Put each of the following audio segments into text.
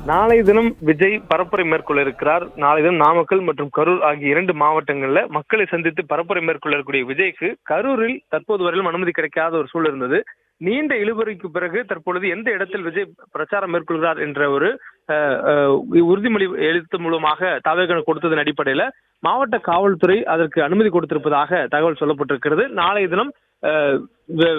நாளை தினம் விஜய் பரப்புரை மேற்கொள்ள இருக்கிறார். நாளை தினம் நாமக்கல் மற்றும் கரூர் ஆகிய 2 மாவட்டங்கள்ல மக்களை சந்தித்து பரப்புரை மேற்கொள்ள இருக்கக்கூடிய விஜய்க்கு கரூரில் தற்போது வரையிலும் அனுமதி கிடைக்காத ஒரு சூழல் இருந்தது. நீண்ட இழுபறிக்கு பிறகு தற்பொழுது எந்த இடத்தில் விஜய் பிரச்சாரம் மேற்கொள்கிறார் என்ற ஒரு உறுதிமொழி எழுத்து மூலமாக தவேக கொடுத்ததன் அடிப்படையில மாவட்ட காவல்துறை அதற்கு அனுமதி கொடுத்திருப்பதாக தகவல் சொல்லப்பட்டிருக்கிறது. நாளைய தினம்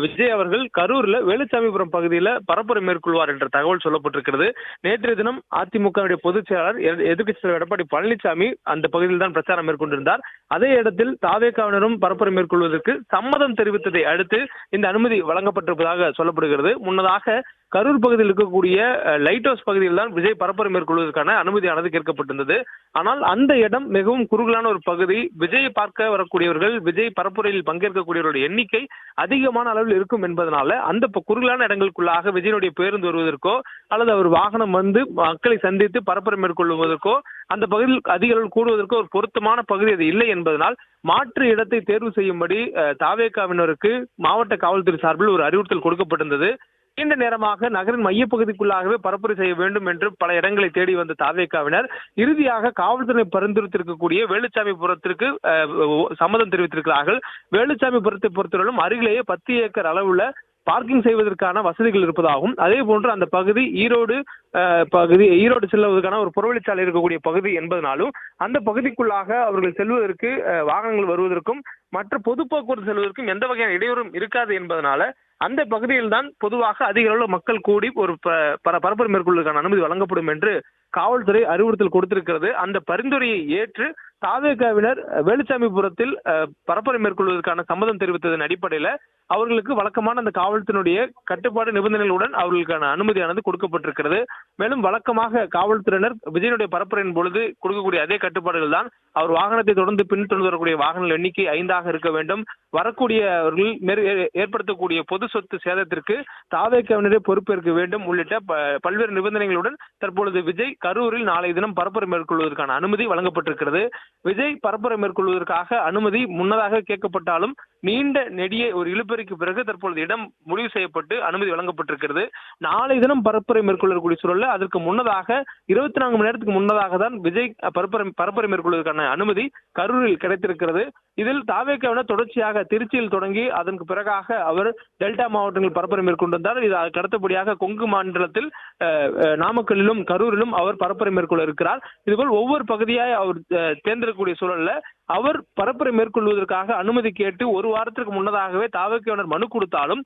விஜய் அவர்கள் கரூர்ல வேலுச்சாமிபுரம் பகுதியில பரப்புரை மேற்கொள்வார் என்ற தகவல் சொல்லப்பட்டிருக்கிறது. நேற்றைய தினம் அதிமுக பொதுச் செயலாளர் எதிர்க்கட்சி தலைவர் எடப்பாடி பழனிசாமி அந்த பகுதியில் தான் பிரச்சாரம் மேற்கொண்டிருந்தார். அதே இடத்தில் தாவேகாவினரும் பரப்புரை மேற்கொள்வதற்கு சம்மதம் தெரிவித்ததை அடுத்து இந்த அனுமதி வழங்கப்பட்டிருப்பதாக சொல்லப்படுகிறது. முன்னதாக கரூர் பகுதியில் இருக்கக்கூடிய லைட் ஹவுஸ் பகுதியில் தான் விஜய் பரப்புரை மேற்கொள்வதற்கான அனுமதியானது கேட்கப்பட்டிருந்தது. ஆனால் அந்த இடம் மிகவும் குறுகலான ஒரு பகுதி. விஜய் பார்க்க வரக்கூடியவர்கள், விஜய் பரப்புரையில் பங்கேற்கக்கூடியவர்களுடைய எண்ணிக்கை அதிகமான அளவில் இருக்கும் என்பதனால அந்த குறுகலான இடங்களுக்குள்ளாக விஜயனுடைய பேருந்து வருவதற்கோ அல்லது அவர் வாகனம் வந்து மக்களை சந்தித்து பரப்புரை மேற்கொள்வதற்கோ அந்த பகுதியில் அதிக அளவில் கூடுவதற்கோ ஒரு பொருத்தமான பகுதி அது இல்லை என்பதனால் மாற்று இடத்தை தேர்வு செய்யும்படி தாவேகாவினருக்கு மாவட்ட காவல்துறை சார்பில் ஒரு அறிவுறுத்தல் கொடுக்கப்பட்டிருந்தது. நீண்ட நேரமாக நகரின் மையப்பகுதிக்குள்ளாகவே பரப்புரை செய்ய வேண்டும் என்று பல இடங்களை தேடி வந்த தாவேகாவினர் இறுதியாக காவல்துறை பரிந்துரைத்திருக்கக்கூடிய வேலுச்சாமிபுரத்திற்கு சம்மதம் தெரிவித்திருக்கிறார்கள். வேலுச்சாமிபுரத்தை பொறுத்தவரையிலும் அருகிலேயே 10 ஏக்கர் அளவுள்ள பார்க்கிங் செய்வதற்கான வசதிகள் இருப்பதாகவும், அதே போன்று அந்த பகுதி ஈரோடு செல்வதற்கான ஒரு புறவழிச்சாலை இருக்கக்கூடிய பகுதி என்பதனாலும் அந்த பகுதிக்குள்ளாக அவர்கள் செல்வதற்கு வாகனங்கள் வருவதற்கும் மற்ற பொது போக்குவரத்து செல்வதற்கும் எந்த வகையான இடையூறும் இருக்காது என்பதனால அந்த பகுதியில் தான் பொதுவாக அதிக அளவில் மக்கள் கூடி ஒரு பரப்புரை மேற்கொள்வதற்கான அனுமதி வழங்கப்படும் என்று காவல்துறை அறிவுறுத்தல் கொடுத்திருக்கிறது. அந்த பரிந்துரையை ஏற்று தாவேகாவினர் வேலுச்சாமிபுரத்தில் பரப்புரை மேற்கொள்வதற்கான சம்மதம் தெரிவித்ததன் அடிப்படையில அவர்களுக்கு வழக்கமான அந்த காவல்துறையினுடைய கட்டுப்பாடு நிபந்தனைகளுடன் அவர்களுக்கான அனுமதியானது கொடுக்கப்பட்டிருக்கிறது. மேலும் வழக்கமாக காவல்துறையினர் விஜயனுடைய பரப்புரையின் பொழுது கொடுக்கக்கூடிய அதே கட்டுப்பாடுகள் தான். அவர் வாகனத்தை தொடர்ந்து பின்தொடர்ந்து வரக்கூடிய வாகனங்கள் எண்ணிக்கை 5 இருக்க வேண்டும். வரக்கூடியவர்கள் ஏற்படுத்தக்கூடிய பொது சொத்து சேதத்திற்கு தாவேகாவினரே பொறுப்பேற்க வேண்டும் உள்ளிட்ட பல்வேறு நிபந்தனைகளுடன் தற்பொழுது விஜய் கரூரில் நாளை தினம் பரப்புரை மேற்கொள்வதற்கான அனுமதி வழங்கப்பட்டிருக்கிறது. விஜய் பரப்புரை மேற்கொள்வதற்காக அனுமதி முன்னதாக கேட்கப்பட்டாலும் நீண்ட நெடிய ஒரு இழுபறிக்கு பிறகு தற்பொழுது இடம் முடிவு செய்யப்பட்டு அனுமதி வழங்கப்பட்டிருக்கிறது. நாளை தினம் பரப்புரை மேற்கொள்ளக்கூடிய சூழல்ல அதற்கு முன்னதாக 24 மணி நேரத்துக்கு முன்னதாக தான் விஜய் பரப்புரை மேற்கொள்வதற்கான அனுமதி கரூரில் கிடைத்திருக்கிறது. இதில் தாவேகாவினர் தொடர்ச்சியாக திருச்சியில் தொடங்கி அதற்கு பிறகாக அவர் டெல்டா மாவட்டங்களில் பரப்புரை மேற்கொண்டிருந்தார். இது அதற்கு அடுத்தபடியாக கொங்கு மாநிலத்தில் நாமக்கல்லிலும் கரூரிலும் அவர் பரப்புரை மேற்கொள்ள இருக்கிறார். இதுபோல் ஒவ்வொரு பகுதியாய் அவர் தேர்ந்தெடுக்கக்கூடிய சூழல்ல அவர் பரப்புரை மேற்கொள்வதற்காக அனுமதி கேட்டு ஒரு வாரத்திற்கு முன்னதாகவே தாவேகாவினர் மனு கொடுத்தாலும்